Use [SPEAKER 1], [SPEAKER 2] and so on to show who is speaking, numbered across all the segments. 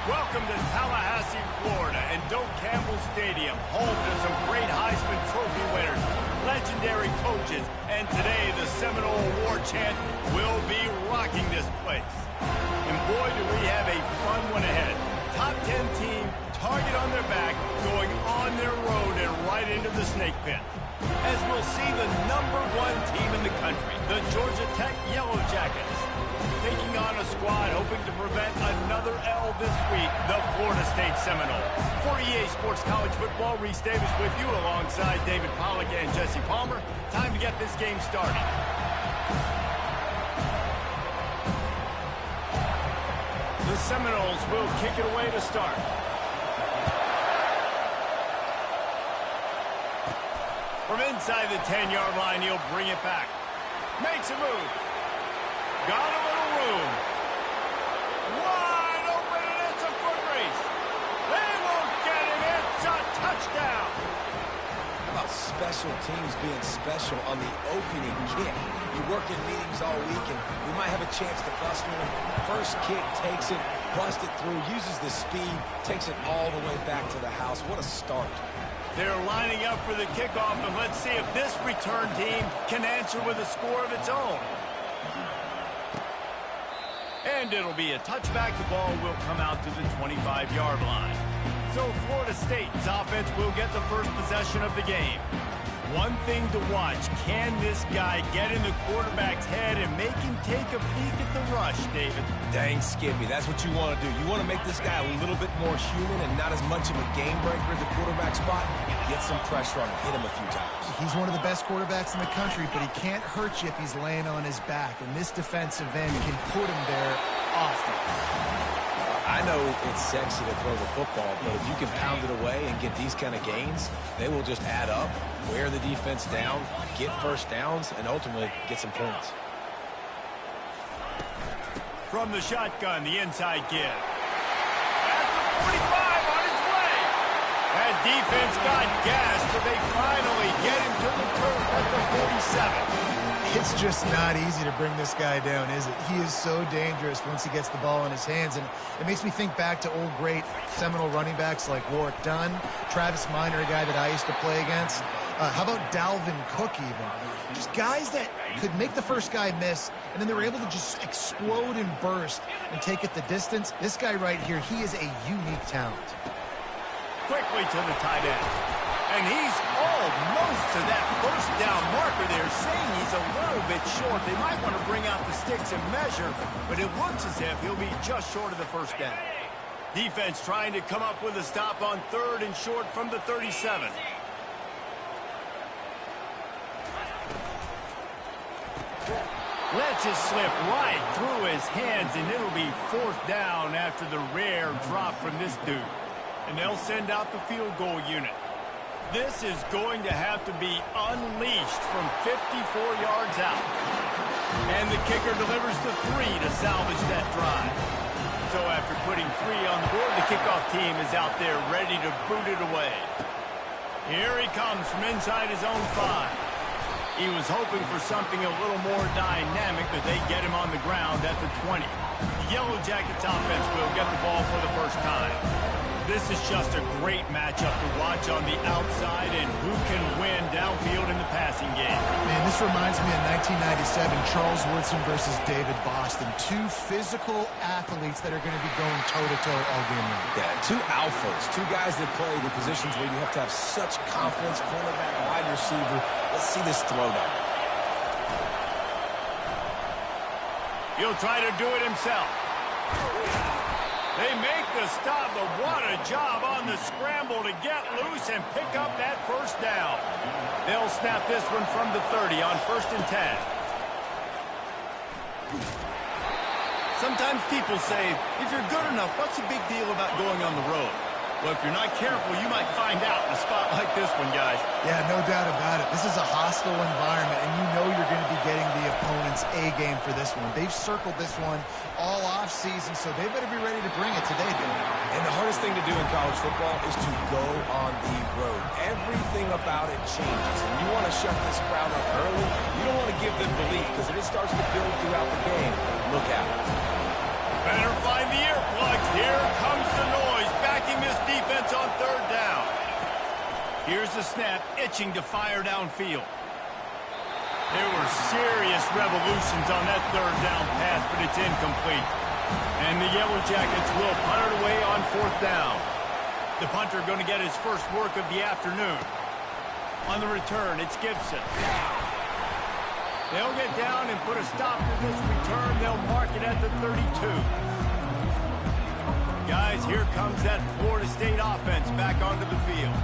[SPEAKER 1] Welcome to Tallahassee, Florida, and Doak Campbell Stadium, home to some great Heisman Trophy winners, legendary coaches, and today the Seminole Award chant will be rocking this place. And boy, do we have a fun one ahead. Top 10 team, target on their back, going on their road and right into the snake pit. As we'll see the #1 team in the country, the Georgia Tech Yellow Jackets, taking on a squad hoping to prevent another L this week, the Florida State Seminoles. For EA Sports College Football, Reese Davis with you alongside David Pollack and Jesse Palmer. Time to get this game started. The Seminoles will kick it away to start. From inside the 10-yard line, he'll bring it back. Makes a move. Got a little room. Wide open, and it's a foot race. They won't get him. It's a touchdown.
[SPEAKER 2] How about special teams being special on the opening kick? You work in meetings all week, and we might have a chance to bust one. First kick, takes it, busts it through, uses the speed, takes it all the way back to the house. What a start.
[SPEAKER 1] They're lining up for the kickoff, and let's see if this return team can answer with a score of its own. And it'll be a touchback. The ball will come out to the 25-yard line. So Florida State's offense will get the first possession of the game. One thing to watch, can this guy get in the quarterback's head and make him take a peek at the rush, David?
[SPEAKER 2] Dang, Skippy, that's what you want to do. You want to make this guy a little bit more human and not as much of a game breaker at the quarterback spot. Get some pressure on him, hit him a few times.
[SPEAKER 3] He's one of the best quarterbacks in the country, but he can't hurt you if he's laying on his back, and this defensive end can put him there often.
[SPEAKER 2] I know it's sexy to throw the football, but if you can pound it away and get these kind of gains, they will just add up, wear the defense down, get first downs, and ultimately get some points.
[SPEAKER 1] From the shotgun, the inside give. At the 45 on his way. That defense got gassed, but they finally get him to the turf at the 47.
[SPEAKER 3] It's just not easy to bring this guy down, is it? He is so dangerous once he gets the ball in his hands, and it makes me think back to old great Seminole running backs like Wk10, Travis Minor, a guy that I used to play against. How about Dalvin Cook even? Just guys that could make the first guy miss, and then they were able to just explode and burst and take it the distance. This guy right here, he is a unique talent.
[SPEAKER 1] Quickly to the tight end. And he's almost to that first down marker there, saying he's a little bit short. They might want to bring out the sticks and measure, but it looks as if he'll be just short of the first down. Defense trying to come up with a stop on 3rd and short from the 37. Lets it slip right through his hands, and it'll be 4th down after the rare drop from this dude. And they'll send out the field goal unit. This is going to have to be unleashed from 54 yards out. And the kicker delivers the 3 to salvage that drive. So after putting 3 on the board, the kickoff team is out there ready to boot it away. Here he comes from inside his own 5. He was hoping for something a little more dynamic, but they get him on the ground at the 20. The Yellow Jackets offense will get the ball for the first time. This is just a great matchup to watch on the outside, and who can win downfield in the passing game.
[SPEAKER 3] Man, this reminds me of 1997, Charles Woodson versus David Boston. 2 physical athletes that are going to be going toe-to-toe all game long.
[SPEAKER 2] Yeah, 2 alphas, 2 guys that play the positions where you have to have such confidence, cornerback, wide receiver. Let's see this throwdown.
[SPEAKER 1] He'll try to do it himself. They make the stop, but what a job on the scramble to get loose and pick up that first down. They'll snap this one from the 30 on 1st and 10. Sometimes people say, if you're good enough, what's the big deal about going on the road? Well, if you're not careful, you might find out in a spot like this one, guys.
[SPEAKER 3] Yeah, no doubt about it. This is a hostile environment, and you know you're going to be getting the opponent's A game for this one. They've circled this one all off-season, so they better be ready to bring it today, dude.
[SPEAKER 2] And the hardest thing to do in college football is to go on the road. Everything about it changes, and you want to shut this crowd up early. You don't want to give them belief, because if it starts to build throughout the game, look out.
[SPEAKER 1] Better find the earplugs. Here comes the Here's the snap, itching to fire downfield. There were serious revolutions on that third down pass, but it's incomplete. And the Yellow Jackets will punt it away on fourth down. The punter going to get his first work of the afternoon. On the return, it's Gibson. They'll get down and put a stop to this return. They'll mark it at the 32. Guys, here comes that Florida State offense back onto the field.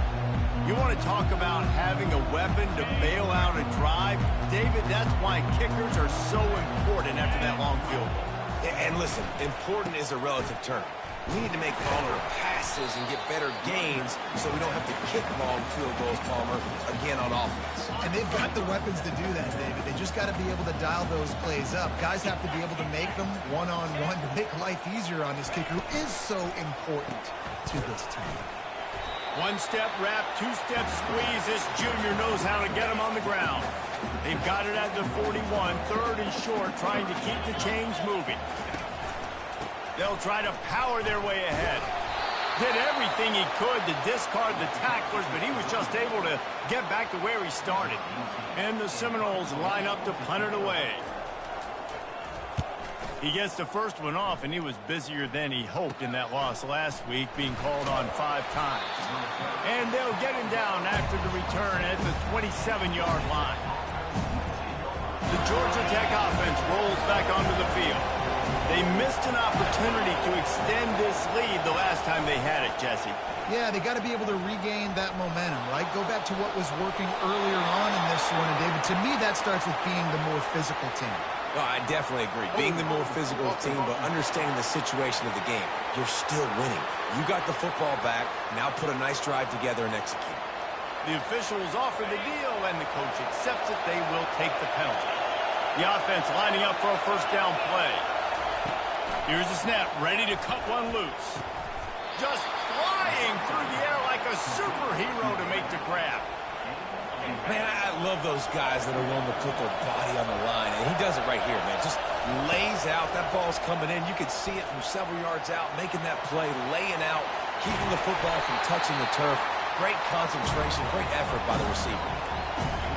[SPEAKER 1] You want to talk about having a weapon to bail out a drive? David, that's why kickers are so important after that long field goal.
[SPEAKER 2] And listen, important is a relative term. We need to make longer passes and get better gains so we don't have to kick long field goals, Palmer, again on offense.
[SPEAKER 3] And they've got the weapons to do that, David. They just got to be able to dial those plays up. Guys have to be able to make them one-on-one to make life easier on this kicker, who is so important to this team.
[SPEAKER 1] One-step wrap, two-step squeeze. This junior knows how to get him on the ground. They've got it at the 41, third and short, trying to keep the chains moving. They'll try to power their way ahead. Did everything he could to discard the tacklers, but he was just able to get back to where he started. And the Seminoles line up to punt it away. He gets the first one off, and he was busier than he hoped in that loss last week, being called on 5 times. And they'll get him down after the return at the 27-yard line. The Georgia Tech offense rolls back onto the field. They missed an opportunity to extend this lead the last time they had it, Jesse.
[SPEAKER 3] Yeah, they got to be able to regain that momentum, right? Go back to what was working earlier on in this one. And, David, to me, that starts with being the more physical team.
[SPEAKER 2] Well, I definitely agree. Being the more physical team, but understanding the situation of the game. You're still winning. You got the football back. Now put a nice drive together and execute.
[SPEAKER 1] The officials offer the deal, and the coach accepts it. They will take the penalty. The offense lining up for a first down play. Here's the snap, ready to cut one loose. Just flying through the air like a superhero to make the grab.
[SPEAKER 2] Man, I love those guys that are willing to put their body on the line. And he does it right here, man. Just lays out. That ball's coming in. You can see it from several yards out, making that play, laying out, keeping the football from touching the turf. Great concentration, great effort by the receiver.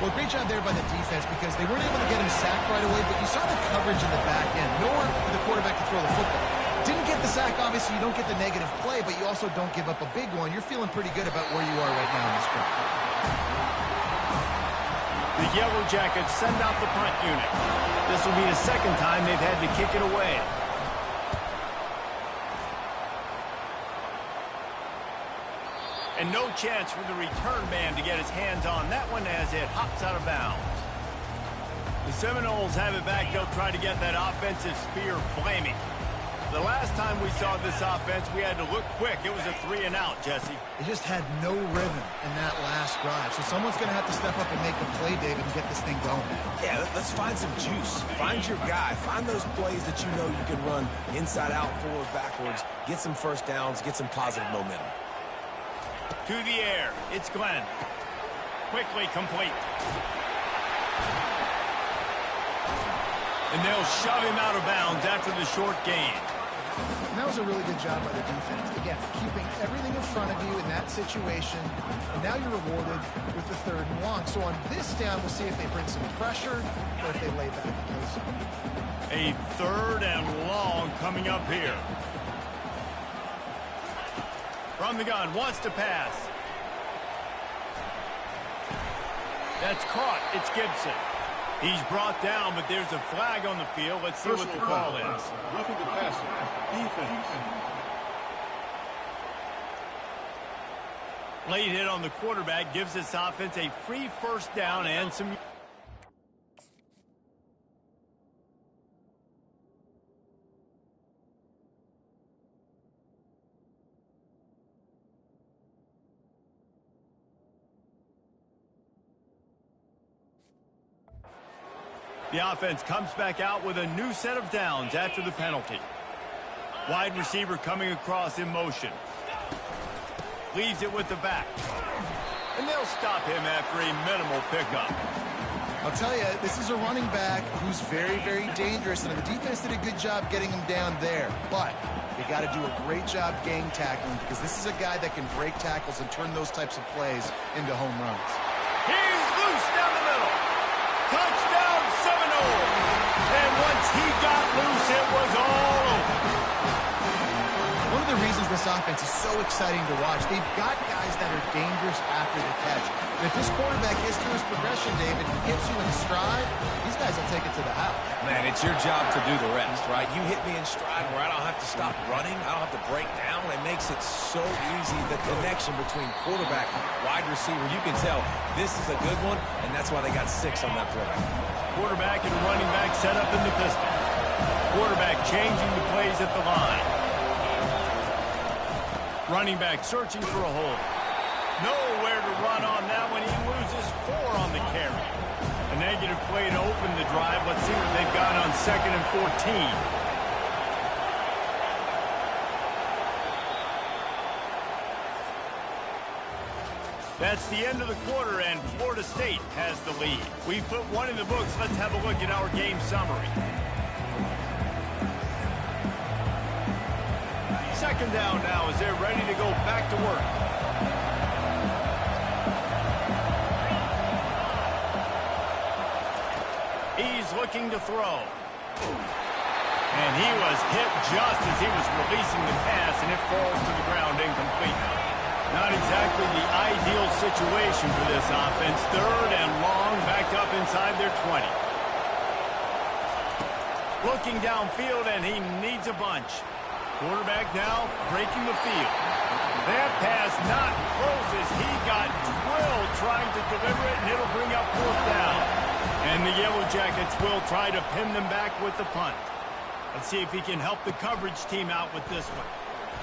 [SPEAKER 3] Well, great job there by the defense because they weren't able to get him sacked right away, but you saw the coverage in the back end. Nowhere for the quarterback to throw the football. Didn't get the sack, obviously. You don't get the negative play, but you also don't give up a big one. You're feeling pretty good about where you are right now in this game.
[SPEAKER 1] The Yellow Jackets send out the punt unit. This will be the second time they've had to kick it away. And no chance for the return man to get his hands on that one as it hops out of bounds. The Seminoles have it back. They'll try to get that offensive spear flaming. The last time we saw this offense, we had to look quick. It was a 3-and-out, Jesse.
[SPEAKER 3] They just had no rhythm in that last drive. So someone's going to have to step up and make a play, David, and get this thing going.
[SPEAKER 2] Yeah, let's find some juice. Find your guy. Find those plays that you know you can run inside out, forward, backwards. Get some first downs. Get some positive momentum.
[SPEAKER 1] To the air. It's Glenn. Quickly complete. And they'll shove him out of bounds after the short gain.
[SPEAKER 3] And that was a really good job by the defense. Again, keeping everything in front of you in that situation. And now you're rewarded with the 3rd and long. So on this down, we'll see if they bring some pressure or if they lay back and play some.
[SPEAKER 1] A 3rd and long coming up here. From the gun, wants to pass. That's caught. It's Gibson. He's brought down, but there's a flag on the field. Let's see what the call is.
[SPEAKER 4] Roughing the passer. Defense.
[SPEAKER 1] Late hit on the quarterback gives this offense a free first down and some... The offense comes back out with a new set of downs after the penalty. Wide receiver coming across in motion. Leaves it with the back. And they'll stop him after a minimal pickup.
[SPEAKER 3] I'll tell you, this is a running back who's very, very dangerous, and the defense did a good job getting him down there. But They got to do a great job gang tackling because this is a guy that can break tackles and turn those types of plays into home runs.
[SPEAKER 1] He's loose down the middle. Touchdown Seminoles. And once he got loose, it was all over.
[SPEAKER 3] One of the reasons this offense is so exciting to watch, they've got guys that are dangerous after the catch. And if this quarterback gets through his progression, David, he gets you in stride, these guys will take it to the house.
[SPEAKER 2] Man, it's your job to do the rest, right? You hit me in stride where I don't have to stop running. I don't have to break down. It makes it so easy, the connection between quarterback, wide receiver. You can tell this is a good one, and that's why they got 6 on that play.
[SPEAKER 1] Quarterback and running back set up in the pistol. Quarterback changing the plays at the line. Running back searching for a hole. Nowhere to run on that one. He loses 4 on the carry. A negative play to open the drive. Let's see what they've got on 2nd and 14. That's the end of the quarter, and Florida State has the lead. We've put one in the books. Let's have a look at our game summary. 2nd down now as they're ready to go back to work. He's looking to throw. And he was hit just as he was releasing the pass, and it falls to the ground incomplete. Not exactly the ideal situation for this offense. 3rd and long, backed up inside their 20. Looking downfield, and he needs a bunch. Quarterback now breaking the field. That pass not close as he got drilled trying to deliver it, and it'll bring up 4th down. And the Yellow Jackets will try to pin them back with the punt. Let's see if he can help the coverage team out with this one.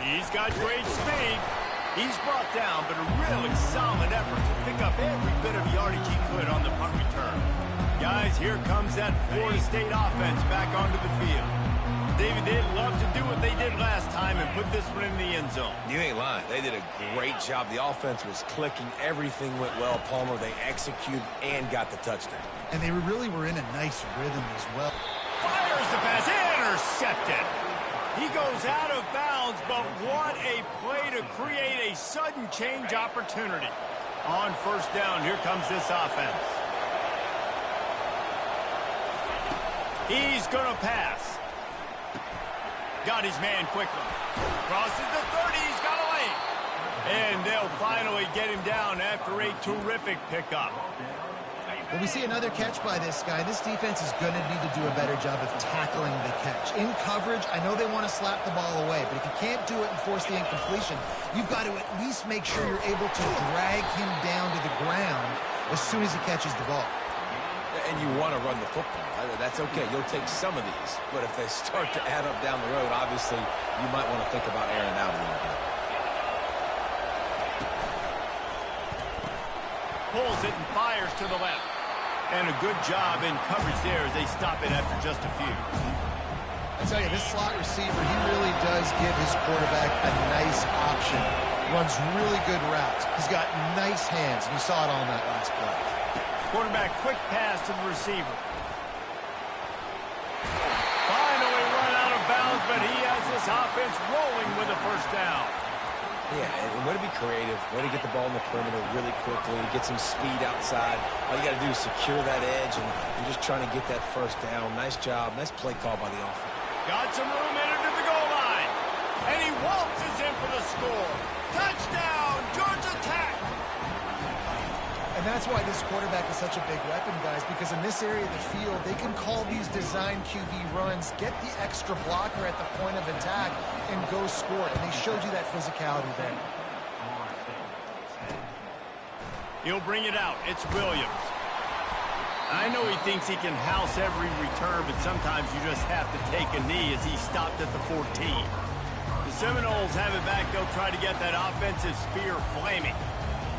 [SPEAKER 1] He's got great speed. He's brought down, but a really solid effort to pick up every bit of yardage he could on the punt return. Guys, here comes that Florida State offense back onto the field. David, they'd love to do what they did last time and put this one in the end zone.
[SPEAKER 2] You ain't lying. They did a great job. The offense was clicking. Everything went well, Palmer. They executed and got the touchdown.
[SPEAKER 3] And they really were in a nice rhythm as well.
[SPEAKER 1] Fires the pass. Intercepted. He goes out of bounds, but what a play to create a sudden change opportunity. On 1st down, here comes this offense. He's going to pass. Got his man quickly. Crosses the 30. He's got a lane. And they'll finally get him down after a terrific pickup.
[SPEAKER 3] When we see another catch by this guy, this defense is going to need to do a better job of tackling the catch. In coverage, I know they want to slap the ball away, but if you can't do it and force the incompletion, you've got to at least make sure you're able to drag him down to the ground as soon as he catches the ball.
[SPEAKER 2] And you want to run the football. That's okay. You'll take some of these. But if they start to add up down the road, obviously, you might want to think about airing out a little bit.
[SPEAKER 1] Pulls it and fires to the left. And a good job in coverage there as they stop it after just a few.
[SPEAKER 3] I tell you, this slot receiver, he really does give his quarterback a nice option. Runs really good routes. He's got nice hands, and you saw it on that last play.
[SPEAKER 1] Quarterback quick pass to the receiver. Finally run out of bounds, but he has this offense rolling with a 1st down.
[SPEAKER 2] Yeah, and way to be creative, way to get the ball in the perimeter really quickly, get some speed outside. All you got to do is secure that edge, and you're just trying to get that 1st down. Nice job. Nice play call by the offense.
[SPEAKER 1] Got some room in it to the goal line. And he waltzes in for the score. Touchdown, Georgia Tech.
[SPEAKER 3] And that's why this quarterback is such a big weapon, guys, because in this area of the field, they can call these design QB runs, get the extra blocker at the point of attack, and go score. And they showed you that physicality there.
[SPEAKER 1] He'll bring it out. It's Williams. I know he thinks he can house every return, but sometimes you just have to take a knee as he stopped at the 14. The Seminoles have it back. They'll try to get that offensive spear flaming.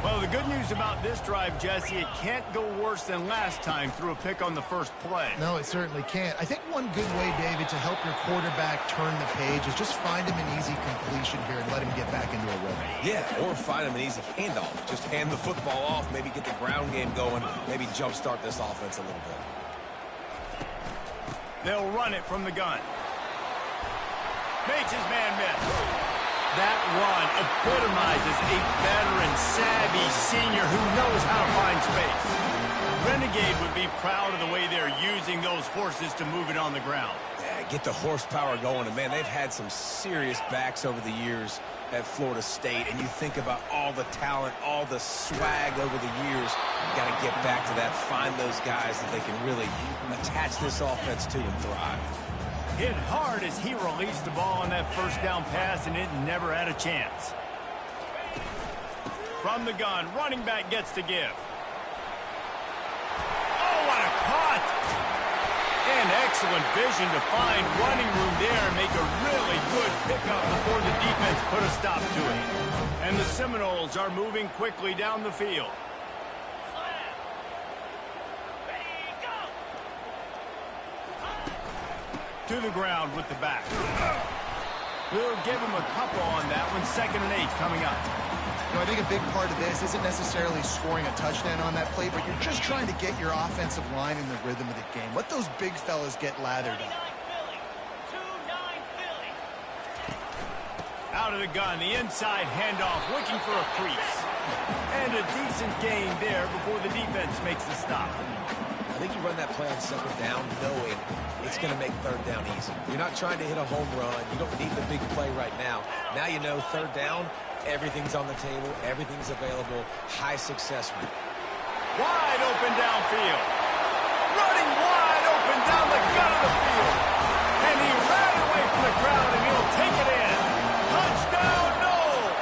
[SPEAKER 1] Well, the good news about this drive, Jesse, it can't go worse than last time through a pick on the 1st play.
[SPEAKER 3] No, it certainly can't. I think one good way, David, to help your quarterback turn the page is just find him an easy completion here and let him get back into a rhythm.
[SPEAKER 2] Yeah, or find him an easy handoff. Just hand the football off, maybe get the ground game going, maybe jumpstart this offense a little bit.
[SPEAKER 1] They'll run it from the gun. Makes his man miss. That run epitomizes a veteran, savvy senior who knows how to find space. Renegade would be proud of the way they're using those horses to move it on the ground.
[SPEAKER 2] Yeah, get the horsepower going. And, man, they've had some serious backs over the years at Florida State. And you think about all the talent, all the swag over the years. You got to get back to that, find those guys that they can really attach this offense to and thrive.
[SPEAKER 1] Hit hard as he released the ball on that first down pass, and it never had a chance. From the gun, running back gets to give. Oh, what a cut! And excellent vision to find running room there and make a really good pickup before the defense put a stop to it. And the Seminoles are moving quickly down the field. To the ground with the back. We'll give him a couple on that one. 2nd and 8 coming up.
[SPEAKER 3] You know, I think a big part of this isn't necessarily scoring a touchdown on that play, but you're just trying to get your offensive line in the rhythm of the game. Let those big fellas get lathered up.
[SPEAKER 1] Out of the gun, the inside handoff, looking for a crease. And a decent gain there before the defense makes the stop.
[SPEAKER 2] I think you run that play on 2nd down knowing it's going to make 3rd down easy. You're not trying to hit a home run. You don't need the big play right now. Now you know 3rd down, everything's on the table, everything's available, high success rate.
[SPEAKER 1] Wide open downfield. Running wide open down the gut of the field. And he ran away from the crowd, and he'll take it in. Touchdown, Noles!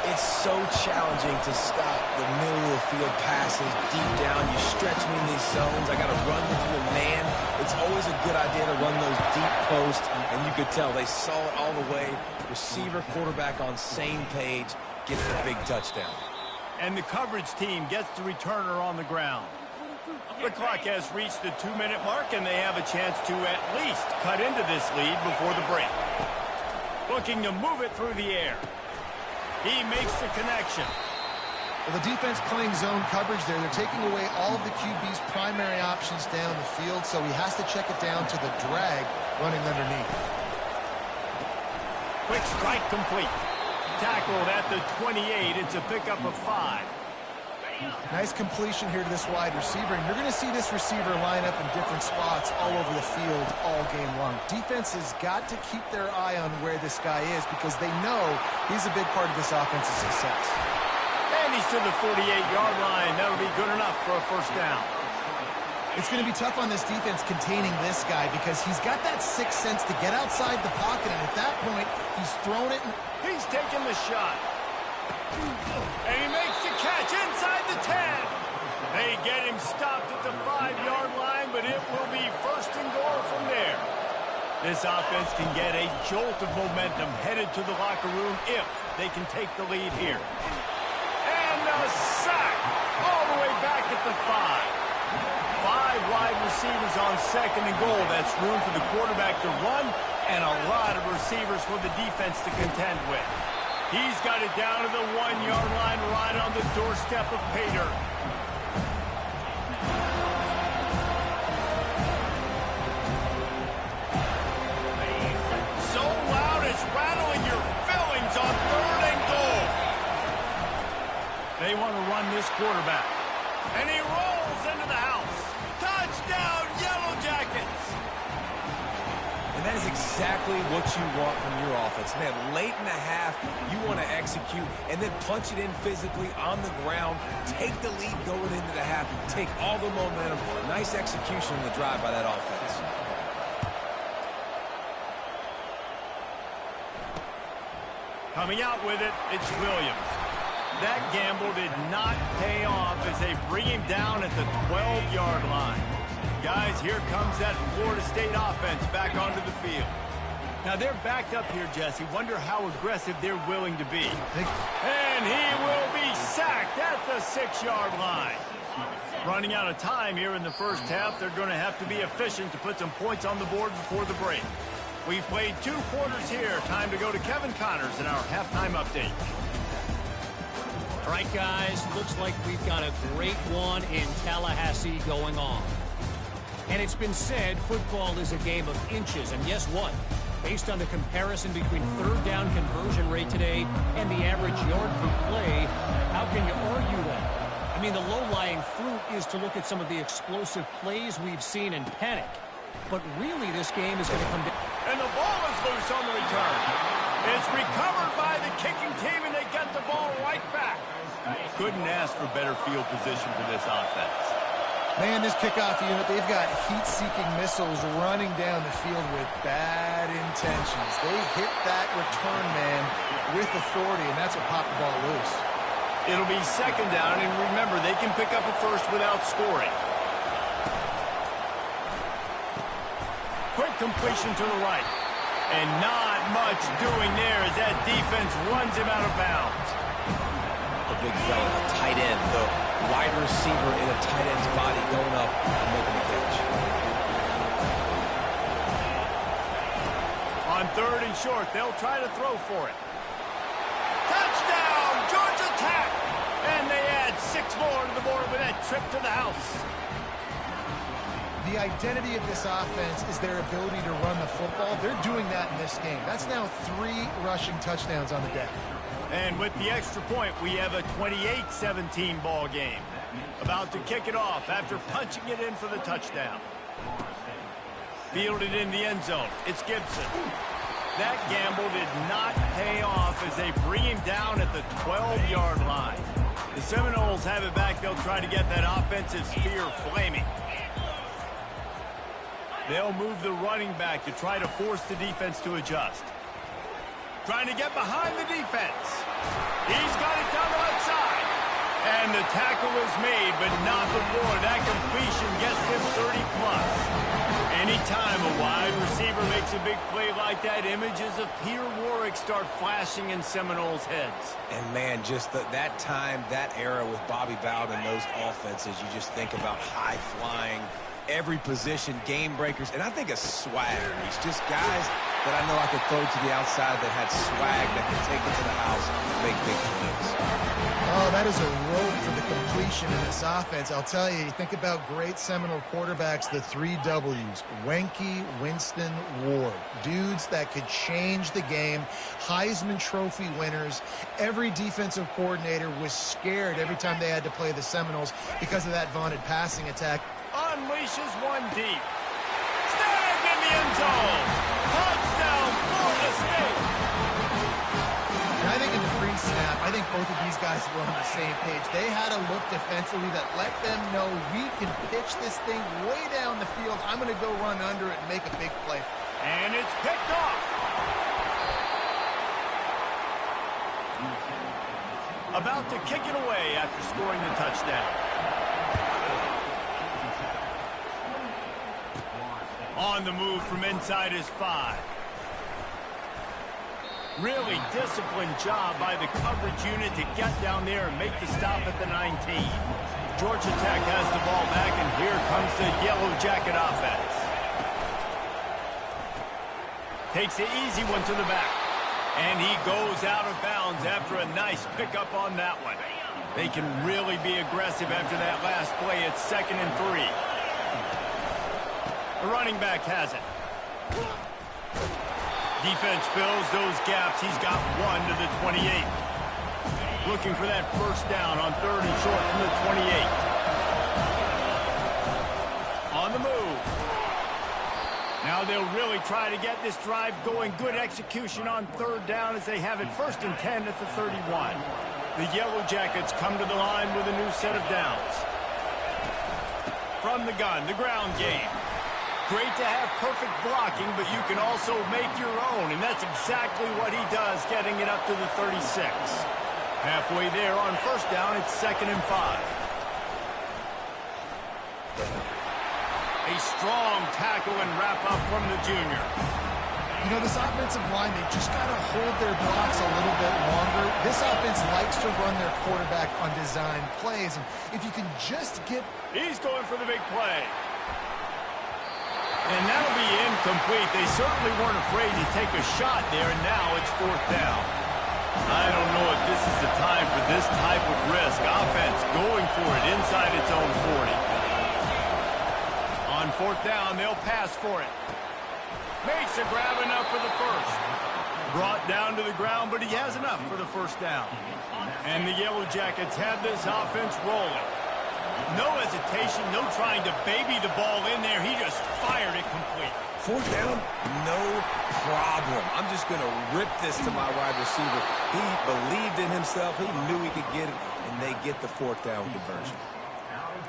[SPEAKER 2] It's so challenging to stop the middle of the field passes deep down. You stretch me in these zones. I got to run with you, man. It's always a good idea to run those deep posts, and you could tell they saw it all the way. Receiver, quarterback on same page, gets the big touchdown.
[SPEAKER 1] And the coverage team gets the returner on the ground. The clock has reached the 2-minute mark, and they have a chance to at least cut into this lead before the break. Looking to move it through the air. He makes the connection.
[SPEAKER 3] Well, the defense playing zone coverage there. They're taking away all of the QB's primary options down the field, so he has to check it down to the drag running underneath.
[SPEAKER 1] Quick strike complete. Tackled at the 28. It's a pickup of 5.
[SPEAKER 3] Nice completion here to this wide receiver, and you're going to see this receiver line up in different spots all over the field all game long. Defense has got to keep their eye on where this guy is because they know he's a big part of this offense's success.
[SPEAKER 1] And he's to the 48-yard line. That'll be good enough for a 1st down.
[SPEAKER 3] It's going to be tough on this defense containing this guy because he's got that sixth sense to get outside the pocket, and at that point, he's thrown it.
[SPEAKER 1] He's taking the shot. And he makes the catch inside the 10. They get him stopped at the 5-yard line, but it will be 1st and goal from there. This offense can get a jolt of momentum headed to the locker room if they can take the lead here. And a sack all the way back at the 5. 5 wide receivers on 2nd and goal. That's room for the quarterback to run and a lot of receivers for the defense to contend with. He's got it down to the 1-yard line right on the doorstep of pay dirt. So loud it's rattling your fillings on 3rd and goal. They want to run this quarterback. And he rolls into the house. Touchdown, Yellow Jackets!
[SPEAKER 2] And that is exactly what you want from your offense. Man, late in the half, you want to execute and then punch it in physically on the ground. Take the lead going into the half. Take all the momentum. Nice execution in the drive by that offense.
[SPEAKER 1] Coming out with it, it's Williams. That gamble did not pay off as they bring him down at the 12-yard line. Guys, here comes that Florida State offense back onto the field. Now, they're backed up here, Jesse. Wonder how aggressive they're willing to be. And he will be sacked at the 6-yard line. Running out of time here in the first half, they're going to have to be efficient to put some points on the board before the break. We've played 2 quarters here. Time to go to Kevin Connors in our halftime update.
[SPEAKER 5] All right, guys, looks like we've got a great one in Tallahassee going on. And it's been said football is a game of inches, and guess what? Based on the comparison between third down conversion rate today and the average yard per play, how can you argue that? I mean, the low-lying fruit is to look at some of the explosive plays we've seen and panic. But really, this game is going to come down.
[SPEAKER 1] And the ball is loose on the return. It's recovered by the kicking team, and they get the ball right back. Couldn't ask for better field position for this offense.
[SPEAKER 3] Man, this kickoff unit, they've got heat-seeking missiles running down the field with bad intentions. They hit that return man with authority, and that's what popped the ball loose.
[SPEAKER 1] It'll be second down, and remember, they can pick up a first without scoring. Quick completion to the right. And not much doing there as that defense runs him out of bounds.
[SPEAKER 2] A big fella, a tight end, the wide receiver in a tight end's body going up and making the catch.
[SPEAKER 1] On third and short, they'll try to throw for it. Touchdown, Georgia Tech! And they add 6 more to the board with that trip to the house.
[SPEAKER 3] The identity of this offense is their ability to run the football. They're doing that in this game. That's now 3 rushing touchdowns on the day.
[SPEAKER 1] And with the extra point, we have a 28-17 ball game. About to kick it off after punching it in for the touchdown. Fielded in the end zone. It's Gibson. That gamble did not pay off as they bring him down at the 12-yard line. The Seminoles have it back. They'll try to get that offensive sphere flaming. They'll move the running back to try to force the defense to adjust. Trying to get behind the defense. He's got it down the right side. And the tackle is made, but not before that completion gets him 30-plus. Anytime a wide receiver makes a big play like that, images of Peter Warrick start flashing in Seminoles' heads.
[SPEAKER 2] And, man, just that time, that era with Bobby Bowden and those offenses, you just think about high-flying, every position, game breakers, and I think a swagger. He's just guys that I know I could throw to the outside that had swag that could take it to the house and make big plays.
[SPEAKER 3] Oh, that is a rope for the completion in this offense. I'll tell you, you think about great Seminole quarterbacks, the 3 W's, Wk, Winston, Ward. Dudes that could change the game, Heisman Trophy winners. Every defensive coordinator was scared every time they had to play the Seminoles because of that vaunted passing attack.
[SPEAKER 1] Unleashes one deep. Snagged in the end zone. Touchdown, Florida State.
[SPEAKER 3] And I think in the pre-snap, I think both of these guys were on the same page. They had a look defensively that let them know we can pitch this thing way down the field. I'm going to go run under it and make a big play.
[SPEAKER 1] And it's picked off. About to kick it away after scoring the touchdown. On the move from inside his 5. Really disciplined job by the coverage unit to get down there and make the stop at the 19. Georgia Tech has the ball back, and here comes the Yellow Jacket offense. Takes the easy one to the back. And he goes out of bounds after a nice pickup on that one. They can really be aggressive after that last play. It's 2nd and 3. The running back has it. Defense fills those gaps. He's got 1 to the 28. Looking for that first down on 3rd and short from the 28. On the move. Now they'll really try to get this drive going. Good execution on 3rd down as they have it 1st and 10 at the 31. The Yellow Jackets come to the line with a new set of downs. From the gun, the ground game. Great to have perfect blocking, but you can also make your own, and that's exactly what he does, getting it up to the 36. Halfway there on 1st down, it's 2nd and 5. A strong tackle and wrap up from the junior.
[SPEAKER 3] You know, this offensive line, they've just got to hold their blocks a little bit longer. This offense likes to run their quarterback on design plays, and if you can just get...
[SPEAKER 1] He's going for the big play. And that'll be incomplete. They certainly weren't afraid to take a shot there, and now it's 4th down. I don't know if this is the time for this type of risk. Offense going for it inside its own 40. On 4th down, they'll pass for it. Makes a grab enough for the first. Brought down to the ground, but he has enough for the first down. And the Yellow Jackets have this offense rolling. No hesitation, no trying to baby the ball in there. He just fired it complete.
[SPEAKER 2] Fourth down, no problem. I'm just going to rip this to my wide receiver. He believed in himself. He knew he could get it, and they get the fourth down conversion.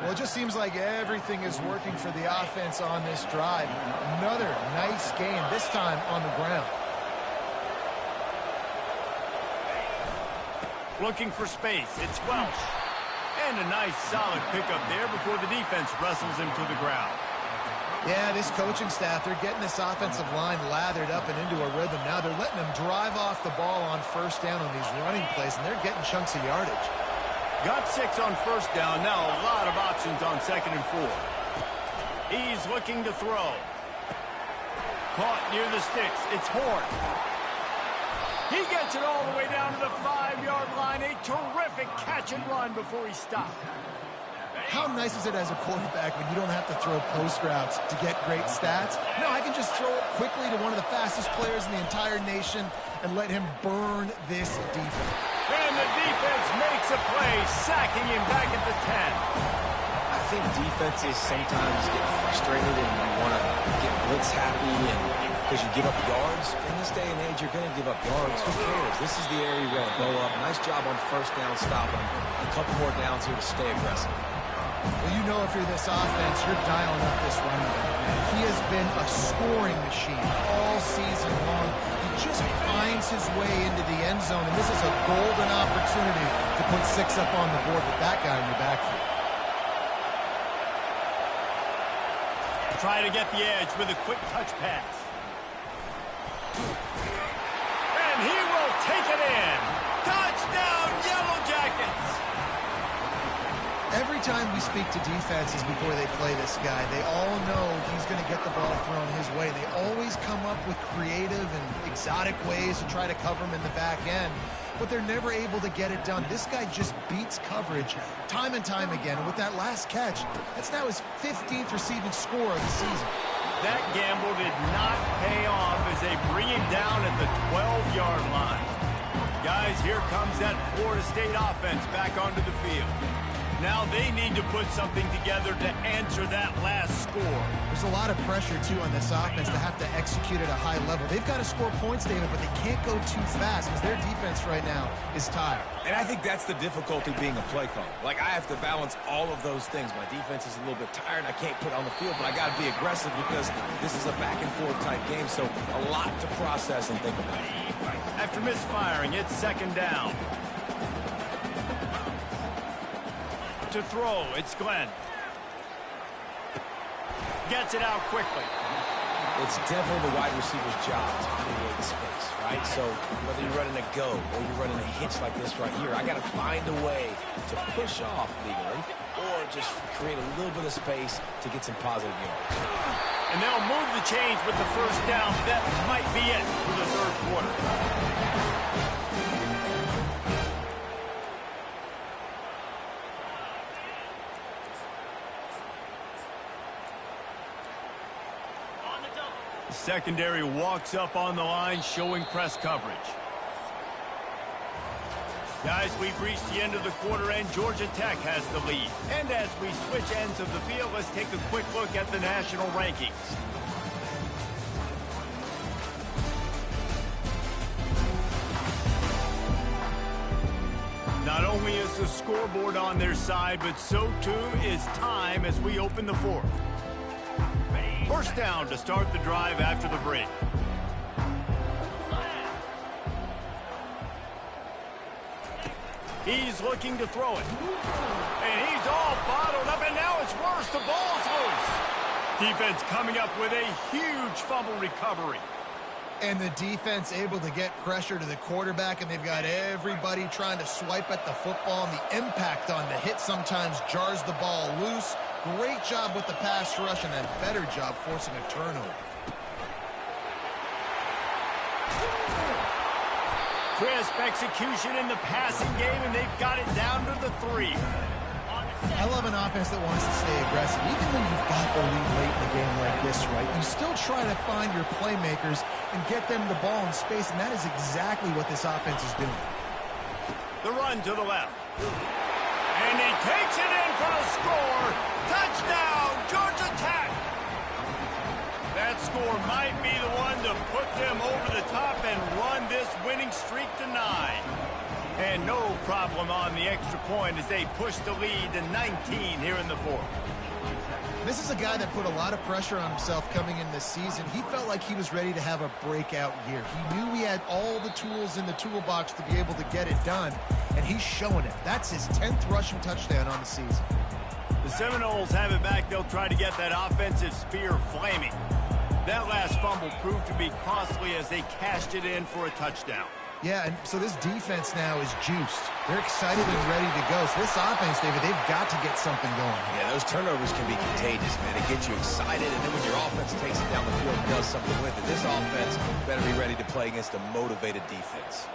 [SPEAKER 3] Well, it just seems like everything is working for the offense on this drive. Another nice gain, this time on the ground.
[SPEAKER 1] Looking for space. It's Welsh. And a nice solid pickup there before the defense wrestles him to the ground.
[SPEAKER 3] Yeah, this coaching staff, they're getting this offensive line lathered up and into a rhythm. Now they're letting them drive off the ball on first down on these running plays, and they're getting chunks of yardage.
[SPEAKER 1] Got 6 on first down. Now a lot of options on 2nd and 4. He's looking to throw. Caught near the sticks. It's Horn. He gets it all the way down to the 5-yard line. A terrific catch and run before he stopped.
[SPEAKER 3] How nice is it as a quarterback when you don't have to throw post routes to get great stats? No, I can just throw it quickly to one of the fastest players in the entire nation and let him burn this defense.
[SPEAKER 1] And the defense makes a play, sacking him back at the 10.
[SPEAKER 2] I think defenses sometimes get frustrated and you want to get blitz happy and because you give up yards. In this day and age, you're going to give up yards. Who cares? This is the area you want to blow up. Nice job on first down stopping him. A couple more downs here to stay aggressive.
[SPEAKER 3] Well, you know if you're this offense, you're dialing up this running back. He has been a scoring machine all season long. He just finds his way into the end zone, and this is a golden opportunity to put 6 up on the board with that guy in your backfield.
[SPEAKER 1] Try to get the edge with a quick touch pass. And he will take it in. Touchdown, Yellow Jackets!
[SPEAKER 3] Every time we speak to defenses before they play this guy, they all know he's going to get the ball thrown his way. They always come up with creative and exotic ways to try to cover him in the back end, but they're never able to get it done. This guy just beats coverage time and time again, and with that last catch, that's now his 15th receiving score of the season.
[SPEAKER 1] That gamble did not pay off as they bring him down at the 12-yard line. Guys, here comes that Florida State offense back onto the field. Now they need to put something together to answer that last score.
[SPEAKER 3] There's a lot of pressure, too, on this offense to have to execute at a high level. They've got to score points, David, but they can't go too fast because their defense right now is tired.
[SPEAKER 2] And I think that's the difficulty being a play caller. Like, I have to balance all of those things. My defense is a little bit tired. I can't put on the field, but I got to be aggressive because this is a back-and-forth type game, so a lot to process and think about.
[SPEAKER 1] After misfiring, it's 2nd down. To throw, it's Glenn. Gets it out quickly.
[SPEAKER 2] It's definitely the wide receiver's job to create space, right? So whether you're running a go or you're running a hitch like this right here, I got to find a way to push off legally or just create a little bit of space to get some positive yards.
[SPEAKER 1] And they'll move the chains with the first down. That might be it for the 3rd quarter. Secondary walks up on the line, showing press coverage. Guys, we've reached the end of the quarter, and Georgia Tech has the lead. And as we switch ends of the field, let's take a quick look at the national rankings. Not only is the scoreboard on their side, but so too is time as we open the 4th. First down to start the drive after the break. He's looking to throw it. And he's all bottled up, and now it's worse. The ball's loose. Defense coming up with a huge fumble recovery.
[SPEAKER 3] And the defense able to get pressure to the quarterback, and they've got everybody trying to swipe at the football, and the impact on the hit sometimes jars the ball loose. Great job with the pass rush, and a better job forcing a turnover. Crisp execution in the passing game, and they've got it down to the 3. I love an offense that wants to stay aggressive. Even when you've got the lead late in a game like this, right, you still try to find your playmakers and get them the ball in space, and that is exactly what this offense is doing.
[SPEAKER 1] The run to the left. And he takes it in for a score. Touchdown, Georgia Tech. That score might be the one to put them over the top and run this winning streak to 9. And no problem on the extra point as they push the lead to 19 here in the fourth.
[SPEAKER 3] This is a guy that put a lot of pressure on himself coming in this season. He felt like he was ready to have a breakout year. He knew he had all the tools in the toolbox to be able to get it done, and he's showing it. That's his 10th rushing touchdown on the season.
[SPEAKER 1] The Seminoles have it back. They'll try to get that offensive spear flaming. That last fumble proved to be costly as they cashed it in for a touchdown.
[SPEAKER 3] Yeah, and so this defense now is juiced. They're excited and ready to go. So this offense, David, they've got to get something going.
[SPEAKER 2] Yeah, those turnovers can be contagious, man. It gets you excited, and then when your offense takes it down the field and does something with it, this offense better be ready to play against a motivated defense.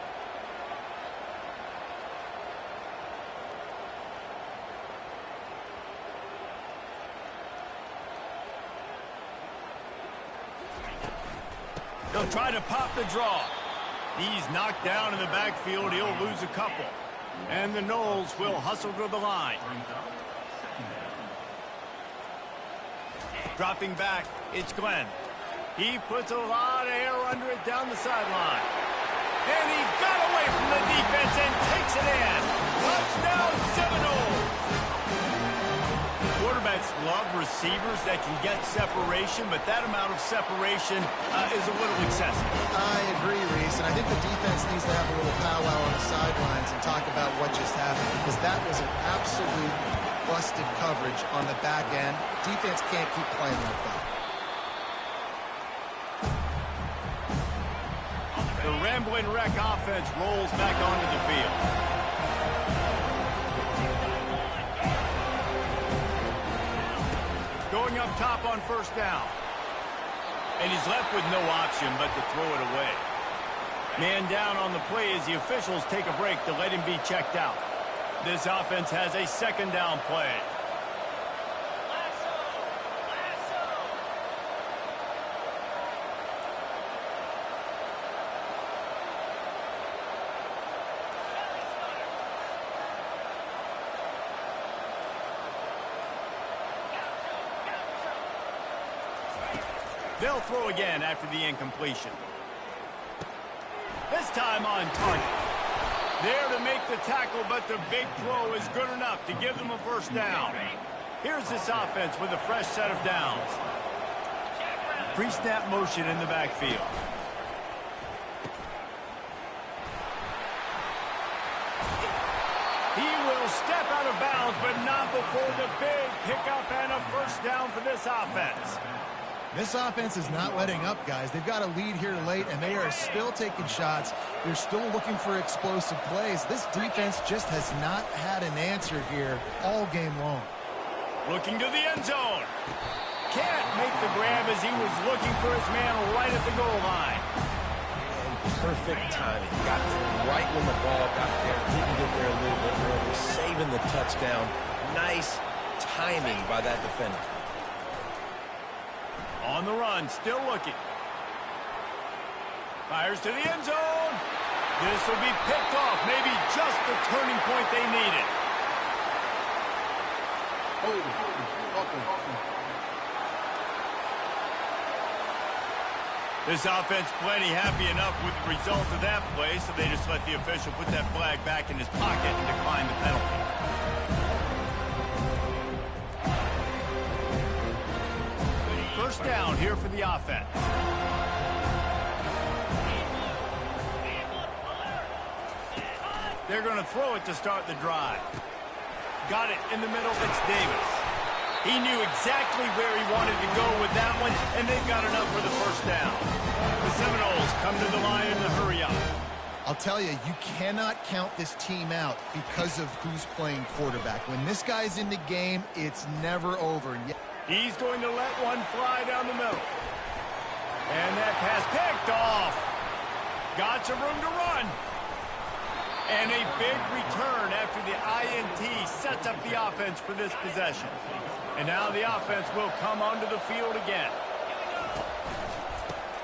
[SPEAKER 1] They'll try to pop the draw. He's knocked down in the backfield. He'll lose a couple. And the Noles will hustle to the line. Dropping back, it's Glenn. He puts a lot of air under it down the sideline. And he got away from the defense and takes it in. Touchdown, Seminoles! Quarterbacks love receivers that can get separation, but that amount of separation is a little excessive.
[SPEAKER 3] I agree, Reese, and I think the defense needs to have a little powwow on the sidelines and talk about what just happened, because that was an absolute busted coverage on the back end. Defense can't keep playing like that.
[SPEAKER 1] The Ramblin' Wreck offense rolls back onto the field. Going up top on first down. And he's left with no option but to throw it away. Man down on the play as the officials take a break to let him be checked out. This offense has a second down play. They'll throw again after the incompletion. This time on target. There to make the tackle, but the big throw is good enough to give them a first down. Here's this offense with a fresh set of downs. Pre-snap motion in the backfield. He will step out of bounds, but not before the big pickup and a first down for this offense.
[SPEAKER 3] This offense is not letting up, guys. They've got a lead here late, and they are still taking shots. They're still looking for explosive plays. This defense just has not had an answer here all game long.
[SPEAKER 1] Looking to the end zone. Can't make the grab as he was looking for his man right at the goal line.
[SPEAKER 2] And perfect timing. Got there right when the ball got there. Didn't get there a little bit early. Saving the touchdown. Nice timing by that defender.
[SPEAKER 1] On the run, still looking. Fires to the end zone. This will be picked off. Maybe just the turning point they needed. This offense plenty happy enough with the result of that play, so they just let the official put that flag back in his pocket and decline the penalty. First down here for the offense. They're going to throw it to start the drive. Got it in the middle. It's Davis. He knew exactly where he wanted to go with that one, and they've got enough for the first down. The Seminoles come to the line in the hurry up.
[SPEAKER 3] I'll tell you, you cannot count this team out because of who's playing quarterback. When this guy's in the game, it's never over.
[SPEAKER 1] He's going to let one fly down the middle. And that pass picked off. Got some room to run. And a big return after the INT sets up the offense for this possession. And now the offense will come onto the field again.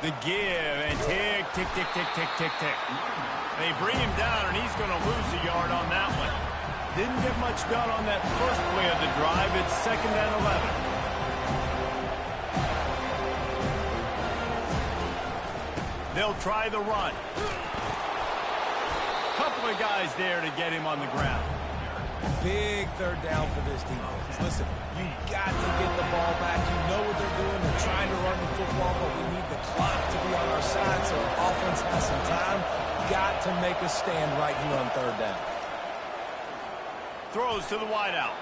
[SPEAKER 1] The give and tick, tick, tick, tick, tick, tick, tick. They bring him down, and he's going to lose a yard on that one. Didn't get much done on that first play of the drive. It's 2nd and 11. They'll try the run. Couple of guys there to get him on the ground.
[SPEAKER 2] Big 3rd down for this defense. Listen, you've got to get the ball back. You know what they're doing. They're trying to run the football, but we need the clock to be on our side so our offense has some time. Got to make a stand right here on 3rd down.
[SPEAKER 1] Throws to the wideout.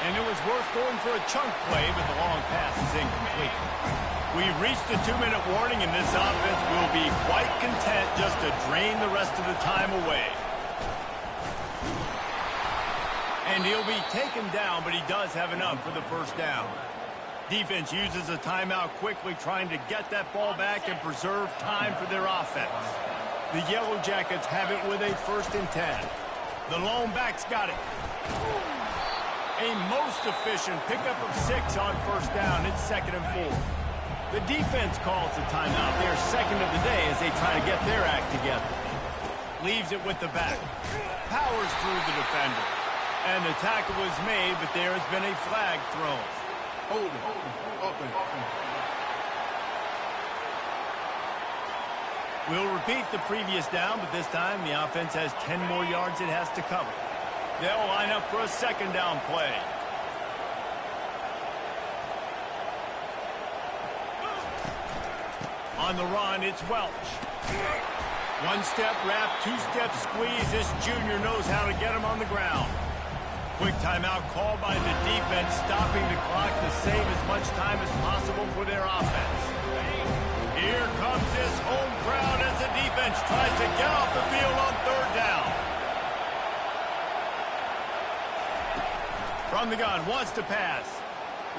[SPEAKER 1] And it was worth going for a chunk play, but the long pass is incomplete. We've reached the 2-minute warning, and this offense will be quite content just to drain the rest of the time away. And he'll be taken down, but he does have enough for the 1st down. Defense uses a timeout quickly, trying to get that ball back and preserve time for their offense. The Yellow Jackets have it with a 1st and 10. The lone back's got it. A most efficient pickup of 6 on 1st down. It's 2nd and 4. The defense calls the timeout. They're 2nd of the day as they try to get their act together. Leaves it with the back. Powers through the defender. And the tackle was made, but there has been a flag thrown.
[SPEAKER 4] Hold it. Offense.
[SPEAKER 1] We'll repeat the previous down, but this time the offense has 10 more yards it has to cover. They'll line up for a 2nd down play. On the run, it's Welch. 1-step wrap, 2-step squeeze. This junior knows how to get him on the ground. Quick timeout called by the defense, stopping the clock to save as much time as possible for their offense. Here comes this home crowd as the defense tries to get off the field on 3rd down. From the gun, wants to pass.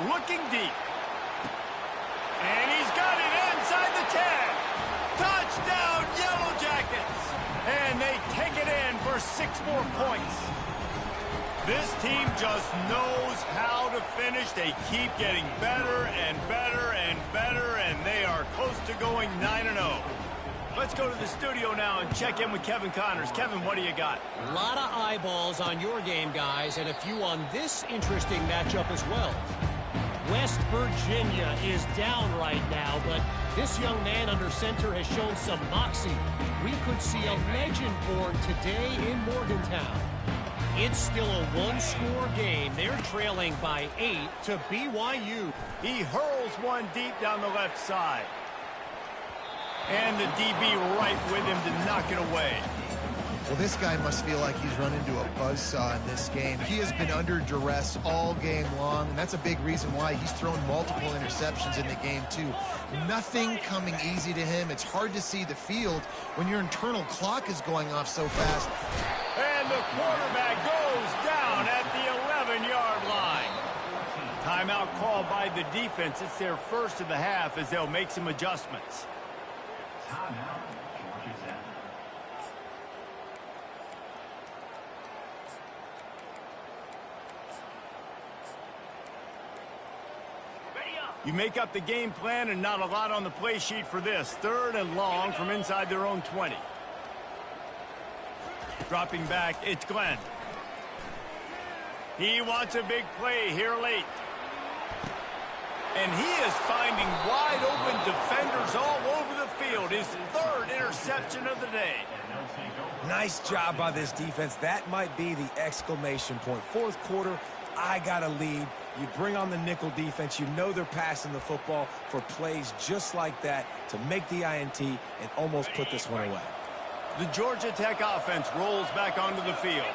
[SPEAKER 1] Looking deep. And he's got it inside the 10. Touchdown, Yellow Jackets. And they take it in for 6 more points. This team just knows how to finish. They keep getting better and better and better, and they are close to going 9-0. Let's go to the studio now and check in with Kevin Connors. Kevin, what do you got?
[SPEAKER 5] A lot of eyeballs on your game, guys, and a few on this interesting matchup as well. West Virginia is down right now, but this young man under center has shown some moxie. We could see a legend born today in Morgantown. It's still a 1-score game. They're trailing by 8 to BYU.
[SPEAKER 1] He hurls one deep down the left side. And the DB right with him to knock it away.
[SPEAKER 3] Well, this guy must feel like he's run into a buzzsaw in this game. He has been under duress all game long, and that's a big reason why he's thrown multiple interceptions in the game, too. Nothing coming easy to him. It's hard to see the field when your internal clock is going off so fast.
[SPEAKER 1] And the quarterback goes down at the 11-yard line. Timeout called by the defense. It's their 1st of the half as they'll make some adjustments. You make up the game plan and not a lot on the play sheet for this. 3rd and long from inside their own 20. Dropping back, it's Glenn. He wants a big play here late. And he is finding wide open defenders all over the field. His 3rd interception of the day.
[SPEAKER 2] Nice job by this defense. That might be the exclamation point. 4th quarter, I got a lead. You bring on the nickel defense. You know they're passing the football for plays just like that to make the INT and almost put this one away.
[SPEAKER 1] The Georgia Tech offense rolls back onto the field.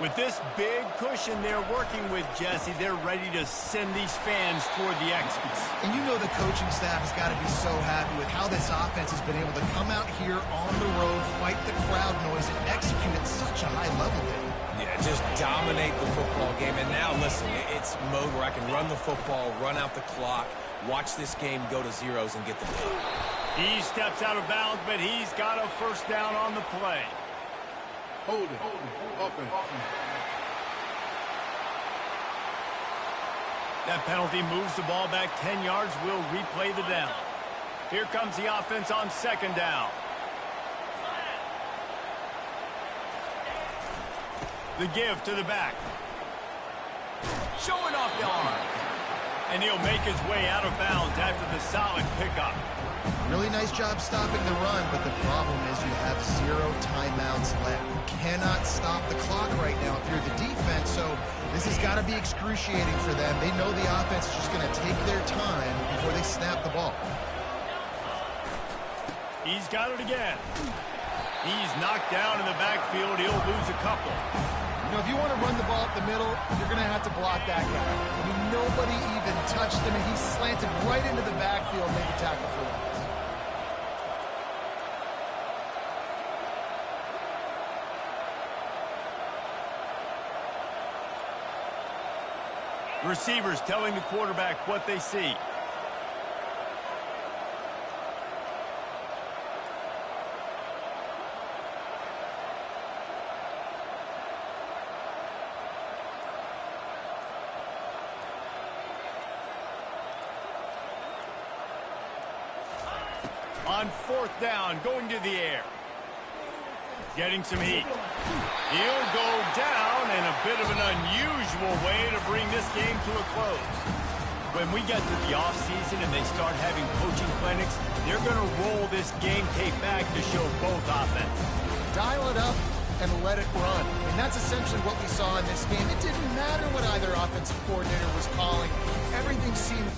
[SPEAKER 1] With this big cushion they're working with, Jesse, they're ready to send these fans toward the exits.
[SPEAKER 3] And you know the coaching staff has got to be so happy with how this offense has been able to come out here on the road, fight the crowd noise, and execute at such a high level there.
[SPEAKER 2] Yeah, just dominate the football game. And now, listen, it's mode where I can run the football, run out the clock, watch this game go to zeros and get the win.
[SPEAKER 1] He steps out of bounds, but he's got a 1st down on the play.
[SPEAKER 4] Hold it. Offense.
[SPEAKER 1] That penalty moves the ball back 10 yards. We'll replay the down. Here comes the offense on second down. The give to the back. Showing off the arm. And he'll make his way out of bounds after the solid pickup.
[SPEAKER 3] Really nice job stopping the run, but the problem is you have 0 timeouts left. You cannot stop the clock right now if you're the defense, so this has got to be excruciating for them. They know the offense is just going to take their time before they snap the ball.
[SPEAKER 1] He's got it again. He's knocked down in the backfield. He'll lose a couple.
[SPEAKER 3] You know, if you want to run the ball up the middle, you're going to have to block that guy. I mean, nobody even touched him, and he slanted right into the backfield, made the tackle for him.
[SPEAKER 1] Receivers telling the quarterback what they see. On fourth down, going to the air. Getting some heat. He'll go down in a bit of an unusual way to bring this game to a close. When we get to the offseason and they start having coaching clinics, they're going to roll this game tape back to show both offense.
[SPEAKER 3] Dial it up and let it run. And that's essentially what we saw in this game. It didn't matter what either offensive coordinator was calling. Everything seemed